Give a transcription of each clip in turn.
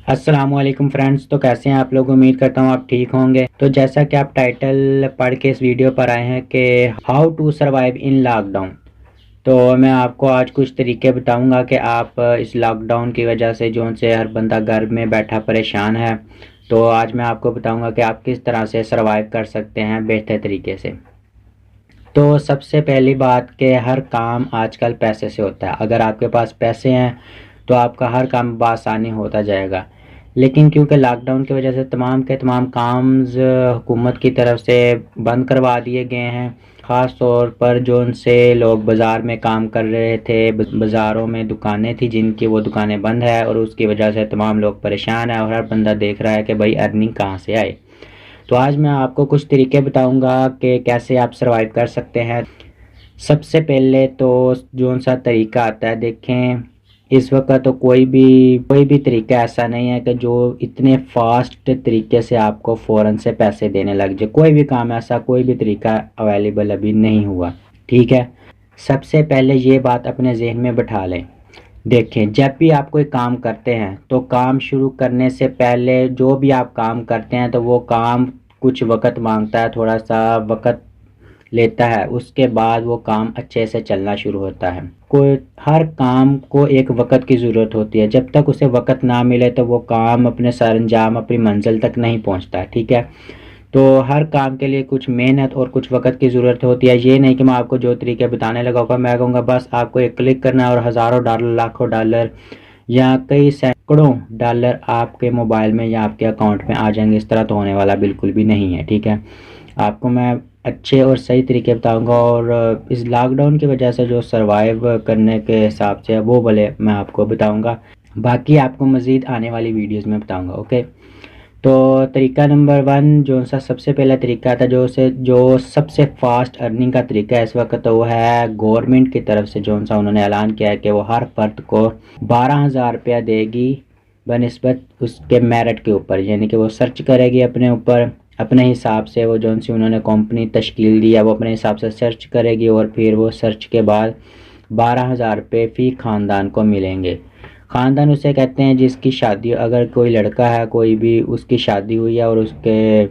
अस्सलामुअलैकुम फ्रेंड्स। तो कैसे हैं आप लोग? उम्मीद करता हूँ आप ठीक होंगे। तो जैसा कि आप टाइटल पढ़ के इस वीडियो पर आए हैं कि how to survive in lockdown, तो मैं आपको आज कुछ तरीके बताऊंगा कि आप इस लॉकडाउन की वजह से जो से हर बंदा घर में बैठा परेशान है, तो आज मैं आपको बताऊंगा कि आप किस तरह से सरवाइव कर सकते हैं बेहतर तरीके से। तो सबसे पहली बात कि हर काम आजकल पैसे से होता है। अगर आपके पास पैसे हैं तो आपका हर काम बआसानी होता जाएगा, लेकिन क्योंकि लॉकडाउन की वजह से तमाम के तमाम काम हुकूमत की तरफ से बंद करवा दिए गए हैं। ख़ास तौर पर जो उनसे लोग बाज़ार में काम कर रहे थे, बाज़ारों में दुकानें थी जिनकी, वो दुकानें बंद है और उसकी वजह से तमाम लोग परेशान हैं और हर बंदा देख रहा है कि भाई अर्निंग कहाँ से आए। तो आज मैं आपको कुछ तरीके बताऊंगा कि कैसे आप सरवाइव कर सकते हैं। सबसे पहले तो जो सा तरीका आता है, देखें इस वक्त तो कोई भी तरीका ऐसा नहीं है कि जो इतने फास्ट तरीके से आपको फ़ौरन से पैसे देने लग जाए। कोई भी काम ऐसा, कोई भी तरीका अवेलेबल अभी नहीं हुआ, ठीक है। सबसे पहले ये बात अपने जहन में बैठा लें। देखें, जब भी आप कोई काम करते हैं तो काम शुरू करने से पहले जो भी आप काम करते हैं तो वो काम कुछ वक्त मांगता है, थोड़ा सा वक्त लेता है, उसके बाद वो काम अच्छे से चलना शुरू होता है। कोई हर काम को एक वक्त की ज़रूरत होती है, जब तक उसे वक्त ना मिले तो वो काम अपने सरंजाम, अपनी मंजिल तक नहीं पहुंचता, ठीक है। तो हर काम के लिए कुछ मेहनत और कुछ वक्त की ज़रूरत होती है। ये नहीं कि मैं आपको जो तरीके बताने लगा होगा मैं कहूँगा बस आपको एक क्लिक करना है और हज़ारों डॉलर, लाखों डॉलर या कई सैकड़ों डॉलर आपके मोबाइल में या आपके अकाउंट में आ जाएंगे। इस तरह तो होने वाला बिल्कुल भी नहीं है, ठीक है। आपको मैं अच्छे और सही तरीके बताऊंगा और इस लॉकडाउन की वजह से जो सरवाइव करने के हिसाब से वो भले मैं आपको बताऊंगा, बाकी आपको मज़ीद आने वाली वीडियोस में बताऊंगा, ओके। तो तरीका नंबर 1 जो सा सबसे पहला तरीका था, जो सबसे फास्ट अर्निंग का तरीका है इस वक्त, तो वो है गवर्नमेंट की तरफ से जो सा उन्होंने ऐलान किया है कि वो हर फर्द को 12,000 रुपया देगी बनिस्बत उसके मेरिट के ऊपर। यानी कि वो सर्च करेगी अपने ऊपर, अपने हिसाब से, वो जो सी उन्होंने कंपनी तश्कील दी है वो अपने हिसाब से सर्च करेगी और फिर वो सर्च के बाद 12,000 रुपये फ़ी ख़ानदान को मिलेंगे। ख़ानदान उसे कहते हैं जिसकी शादी, अगर कोई लड़का है कोई भी, उसकी शादी हुई है और उसके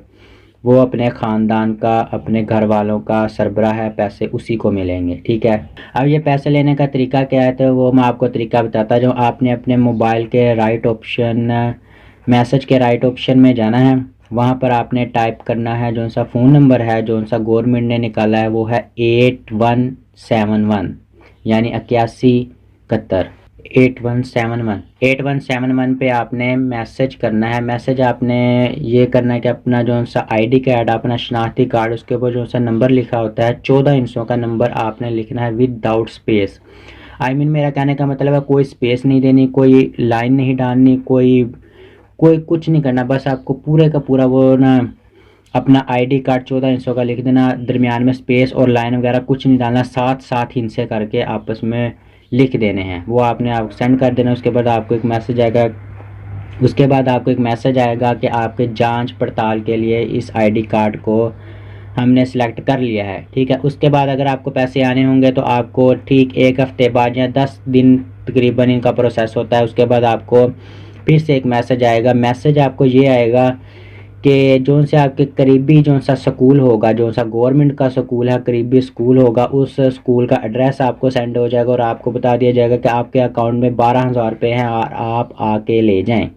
वो अपने ख़ानदान का, अपने घर वालों का सरबराह है, पैसे उसी को मिलेंगे, ठीक है। अब ये पैसे लेने का तरीका क्या है, तो वो मैं आपको तरीका बताता जो आपने अपने मोबाइल के राइट ऑप्शन, मैसेज के राइट ऑप्शन में जाना है। वहाँ पर आपने टाइप करना है जो सा फ़ोन नंबर है जो सा गवर्नमेंट ने निकाला है, वो है 8171, यानी 8171, 8171 पे आपने मैसेज करना है। मैसेज आपने ये करना है कि अपना जो सा आईडी कार्ड, अपना शनाख्ती कार्ड, उसके ऊपर जो सा नंबर लिखा होता है 14 इंचों का नंबर आपने लिखना है विदाउट स्पेस। मेरा कहने का मतलब है कोई स्पेस नहीं देनी, कोई लाइन नहीं डालनी, कोई कोई कुछ नहीं करना, बस आपको पूरे का पूरा वो ना अपना आईडी कार्ड 14 इंचों का लिख देना, दरमियान में स्पेस और लाइन वगैरह कुछ नहीं डालना, साथ साथ हिंसे करके आपस में लिख देने हैं। वो आपने आप सेंड कर देना। उसके बाद आपको एक मैसेज आएगा कि आपके जांच पड़ताल के लिए इस आईडी कार्ड को हमने सिलेक्ट कर लिया है, ठीक है। उसके बाद अगर आपको पैसे आने होंगे तो आपको ठीक 1 हफ्ते बाद या 10 दिन तकरीबन इनका प्रोसेस होता है। उसके बाद आपको फिर से एक मैसेज आएगा। मैसेज आपको ये आएगा कि जो से आपके करीबी जो सा स्कूल होगा, जो सा गवर्नमेंट का स्कूल है, करीबी स्कूल होगा, उस स्कूल का एड्रेस आपको सेंड हो जाएगा और आपको बता दिया जाएगा कि आपके अकाउंट में 12,000 रुपये हैं और आप आके ले जाएं।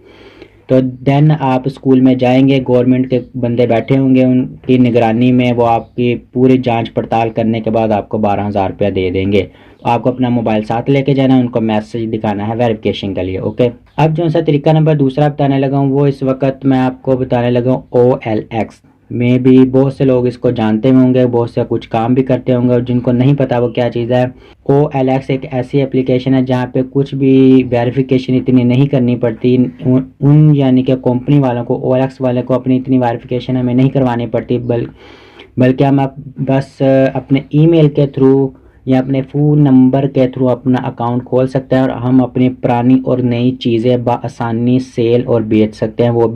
तो देन आप स्कूल में जाएंगे, गवर्नमेंट के बंदे बैठे होंगे, उनकी निगरानी में वो आपकी पूरी जांच पड़ताल करने के बाद आपको 12,000 रुपया दे देंगे। आपको अपना मोबाइल साथ लेके जाना है, उनको मैसेज दिखाना है वेरिफिकेशन के लिए, ओके। अब जो सा तरीका नंबर दूसरा बताने लगा हूँ वो इस वक्त मैं आपको बताने लगा हूँ OLX में। भी बहुत से लोग इसको जानते होंगे, बहुत से कुछ काम भी करते होंगे, और जिनको नहीं पता वो क्या चीज़ है। OLX एक ऐसी एप्लीकेशन है जहाँ पे कुछ भी वेरिफिकेशन इतनी नहीं करनी पड़ती। उन यानी कि कंपनी वालों को, OLX वाले को अपनी इतनी वेरिफिकेशन हमें नहीं करवानी पड़ती, बल्कि हम बस अपने ईमेल के थ्रू या अपने फ़ोन नंबर के थ्रू अपना अकाउंट खोल सकते हैं और हम अपनी पुरानी और नई चीज़ें बआसानी सेल और बेच सकते हैं, वो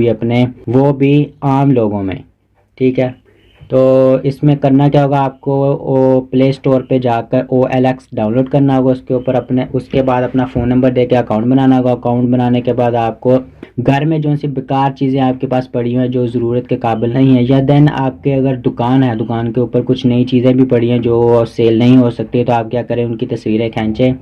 भी आम लोगों में, ठीक है। तो इसमें करना क्या होगा, आपको ओ प्ले स्टोर पे जाकर OLX डाउनलोड करना होगा, उसके ऊपर उसके बाद अपना फ़ोन नंबर देके अकाउंट बनाना होगा। अकाउंट बनाने के बाद आपको घर में जो सी बेकार चीज़ें आपके पास पड़ी हुई हैं जो ज़रूरत के काबिल नहीं है, या देन आपके अगर दुकान है, दुकान के ऊपर कुछ नई चीज़ें भी पड़ी हैं जो सेल नहीं हो सकती, तो आप क्या करें, उनकी तस्वीरें खींचें।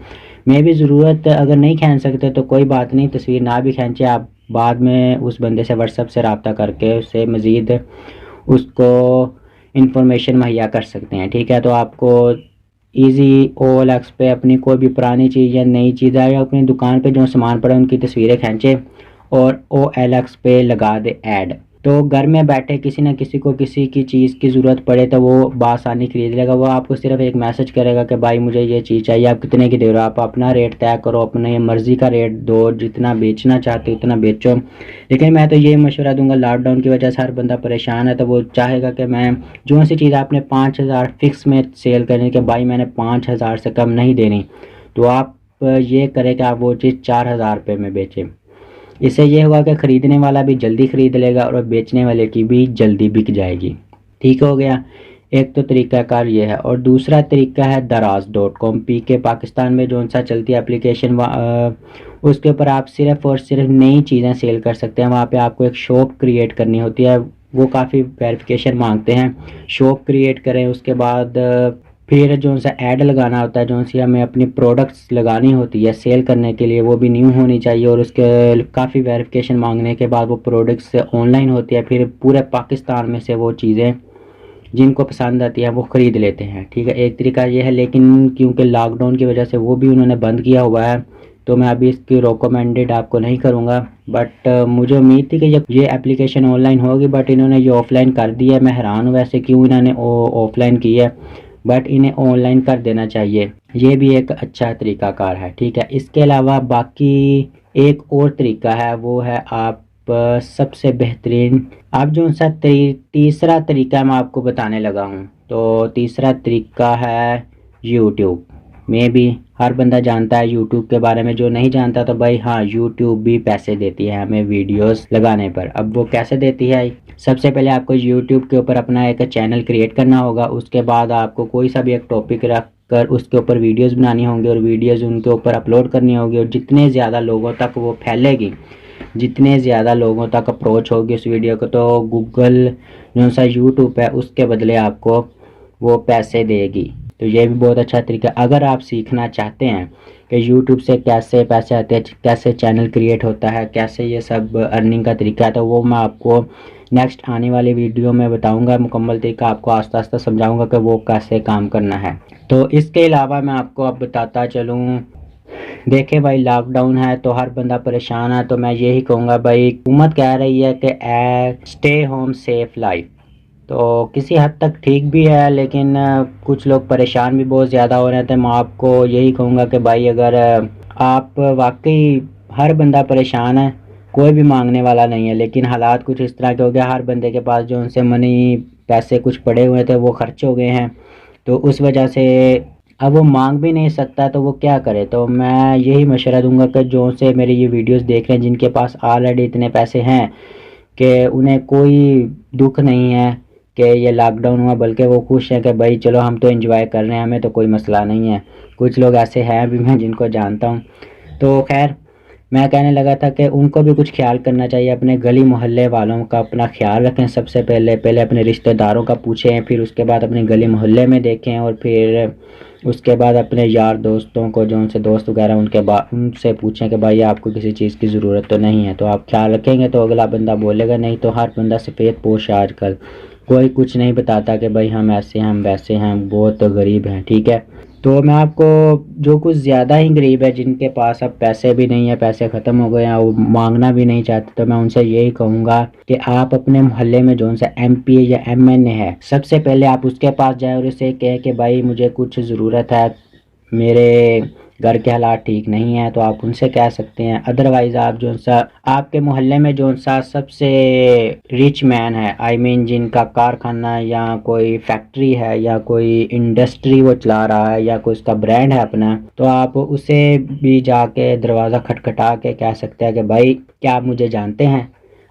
मैं भी ज़रूरत अगर नहीं खींच सकते तो कोई बात नहीं, तस्वीर ना भी खींचे, आप बाद में उस बंदे से व्हाट्सएप से रब्ता करके उससे मज़ीद उसको इंफॉर्मेशन मुहैया कर सकते हैं। ठीक है, तो आपको इजी OLX पे अपनी कोई भी पुरानी चीज़ या नई चीज़ है या अपनी दुकान पे जो सामान पड़ा है उनकी तस्वीरें खींचे और OLX पे लगा दे ऐड। तो घर में बैठे किसी न किसी को किसी की चीज़ की ज़रूरत पड़े तो वो बासानी खरीद लेगा। वो आपको सिर्फ एक मैसेज करेगा कि भाई मुझे ये चीज़ चाहिए, आप कितने की दे रहे हो, आप अपना रेट तय करो, अपने मर्ज़ी का रेट दो, जितना बेचना चाहते हो उतना बेचो। लेकिन मैं तो ये मशवरा दूंगा, लॉकडाउन की वजह से हर बंदा परेशान है, तो वो चाहेगा कि मैं जो सी चीज़ आपने 5,000 फिक्स में सेल करनी कि भाई मैंने 5,000 से कम नहीं देनी, तो आप ये करें कि आप वो चीज़ 4,000 रुपये में बेचें। इससे ये होगा कि ख़रीदने वाला भी जल्दी ख़रीद लेगा और बेचने वाले की भी जल्दी बिक जाएगी। ठीक हो गया, एक तो तरीक़ाकार ये है। और दूसरा तरीका है दराज.com, PK पाकिस्तान में जो सा चलती है एप्लीकेशन, उसके ऊपर आप सिर्फ़ और सिर्फ नई चीज़ें सेल कर सकते हैं। वहाँ पे आपको एक शॉप क्रिएट करनी होती है, वो काफ़ी वेरिफिकेशन मांगते हैं। शॉप क्रिएट करें, उसके बाद फिर जो सा ऐड लगाना होता है, जो सी हमें अपनी प्रोडक्ट्स लगानी होती है सेल करने के लिए, वो भी न्यू होनी चाहिए। और उसके काफ़ी वेरिफिकेशन मांगने के बाद वो प्रोडक्ट्स ऑनलाइन होती है, फिर पूरे पाकिस्तान में से वो चीज़ें जिनको पसंद आती है वो ख़रीद लेते हैं। ठीक है, एक तरीका ये है, लेकिन क्योंकि लॉकडाउन की वजह से वो भी उन्होंने बंद किया हुआ है, तो मैं अभी इसकी रिकमेंडेड आपको नहीं करूँगा। बट मुझे उम्मीद थी कि ये एप्लीकेशन ऑनलाइन होगी, बट इन्होंने ये ऑफ़लाइन कर दी है। मैं हैरान हूँ वैसे क्यों इन्होंने ऑफ़लाइन की है, बट इन्हें ऑनलाइन कर देना चाहिए। ये भी एक अच्छा तरीक़ाकार है। ठीक है, इसके अलावा बाकी एक और तरीका है, वो है आप सबसे बेहतरीन, अब जो सा तीसरा तरीका मैं आपको बताने लगा हूँ, तो तीसरा तरीका है यूट्यूब। में भी हर बंदा जानता है यूट्यूब के बारे में, जो नहीं जानता तो भाई हाँ, यूट्यूब भी पैसे देती है हमें वीडियोस लगाने पर। अब वो कैसे देती है, सबसे पहले आपको यूट्यूब के ऊपर अपना एक चैनल क्रिएट करना होगा। उसके बाद आपको कोई सा भी एक टॉपिक रख कर उसके ऊपर वीडियोस बनानी होंगी और वीडियोस उनके ऊपर अपलोड करनी होगी। और जितने ज़्यादा लोगों तक वो फैलेगी, जितने ज़्यादा लोगों तक अप्रोच होगी उस वीडियो को, तो गूगल जो सा यूट्यूब है उसके बदले आपको वो पैसे देगी। तो ये भी बहुत अच्छा तरीका। अगर आप सीखना चाहते हैं कि यूट्यूब से कैसे पैसे आते हैं, कैसे चैनल क्रिएट होता है, कैसे ये सब अर्निंग का तरीका है, तो वो मैं आपको नेक्स्ट आने वाली वीडियो में बताऊंगा। मुकम्मल तरीका आपको आस्ता आस्ता समझाऊंगा कि वो कैसे काम करना है। तो इसके अलावा मैं आपको अब बताता चलूँ, देखे भाई लॉकडाउन है तो हर बंदा परेशान है, तो मैं यही कहूँगा भाई, हुकूमत कह रही है कि स्टे होम सेफ लाइफ, तो किसी हद तक ठीक भी है, लेकिन कुछ लोग परेशान भी बहुत ज़्यादा हो रहे हैं। तो मैं आपको यही कहूँगा कि भाई अगर आप वाकई, हर बंदा परेशान है, कोई भी मांगने वाला नहीं है, लेकिन हालात कुछ इस तरह के हो गया, हर बंदे के पास जो उनसे मनी पैसे कुछ पड़े हुए थे वो खर्च हो गए हैं, तो उस वजह से अब वो मांग भी नहीं सकता, तो वो क्या करे। तो मैं यही मशवरा दूंगा कि जो से मेरी ये वीडियोस देख रहे हैं, जिनके पास ऑलरेडी इतने पैसे हैं कि उन्हें कोई दुख नहीं है कि ये लॉकडाउन हुआ, बल्कि वो खुश हैं कि भाई चलो हम तो एंजॉय कर रहे हैं, हमें तो कोई मसला नहीं है। कुछ लोग ऐसे हैं भी मैं जिनको जानता हूँ। तो खैर, मैं कहने लगा था कि उनको भी कुछ ख्याल करना चाहिए, अपने गली मोहल्ले वालों का अपना ख्याल रखें। सबसे पहले अपने रिश्तेदारों का पूछें, फिर उसके बाद अपने गली मोहल्ले में देखें, और फिर उसके बाद अपने यार दोस्तों को, जो उनसे दोस्त वगैरह, उनसे पूछें कि भाई आपको किसी चीज़ की ज़रूरत तो नहीं है। तो आप ख्याल रखेंगे तो अगला बंदा बोलेगा, नहीं तो हर बंदा सफ़ेद पोश है आजकल, कोई कुछ नहीं बताता कि भाई हम ऐसे हैं, हम वैसे हैं, हम बहुत गरीब हैं। ठीक है, तो मैं आपको, जो कुछ ज़्यादा ही गरीब है, जिनके पास अब पैसे भी नहीं है, पैसे ख़त्म हो गए हैं, वो मांगना भी नहीं चाहते, तो मैं उनसे यही कहूँगा कि आप अपने मोहल्ले में जो सा MP या MNA है, सबसे पहले आप उसके पास जाएं और उसे कहें कि भाई मुझे कुछ ज़रूरत है, मेरे घर के हालात ठीक नहीं है, तो आप उनसे कह सकते हैं। अदरवाइज़ आप जो सा आपके मोहल्ले में जो सा सबसे रिच मैन है, आई मीन जिनका कारखाना या कोई फैक्ट्री है या कोई इंडस्ट्री वो चला रहा है या कोई उसका ब्रांड है अपना, तो आप उसे भी जाके दरवाज़ा खटखटा के कह सकते हैं कि भाई क्या आप मुझे जानते हैं,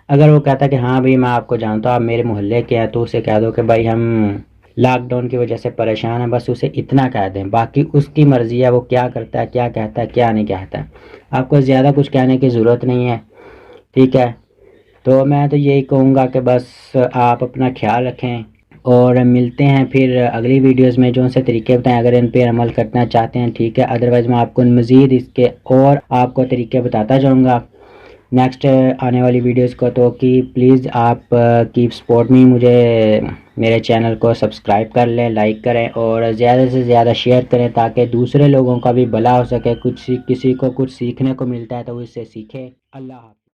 अगर वो कहता है कि हाँ भाई मैं आपको जानता हूँ, आप मेरे मोहल्ले के हैं, तो उसे कह दो कि भाई हम लॉकडाउन की वजह से परेशान हैं, बस उसे इतना कह दें। बाकी उसकी मर्ज़ी है, वो क्या करता है, क्या कहता है, क्या नहीं कहता है। आपको ज़्यादा कुछ कहने की ज़रूरत नहीं है, ठीक है। तो मैं तो यही कहूँगा कि बस आप अपना ख्याल रखें और मिलते हैं फिर अगली वीडियोस में। जो से तरीके बताएं, अगर इन पे अमल करना चाहते हैं ठीक है, अदरवाइज़ मैं आपको मज़ीद इसके और आपको तरीके बताता जाऊँगा नेक्स्ट आने वाली वीडियोस को। तो कि प्लीज़ आप कीप सपोर्ट मी, मुझे मेरे चैनल को सब्सक्राइब कर लें, लाइक करें और ज़्यादा से ज़्यादा शेयर करें, ताकि दूसरे लोगों का भी भला हो सके। कुछ किसी को कुछ सीखने को मिलता है तो वो इससे सीखे। अल्लाह हाफ़िज़।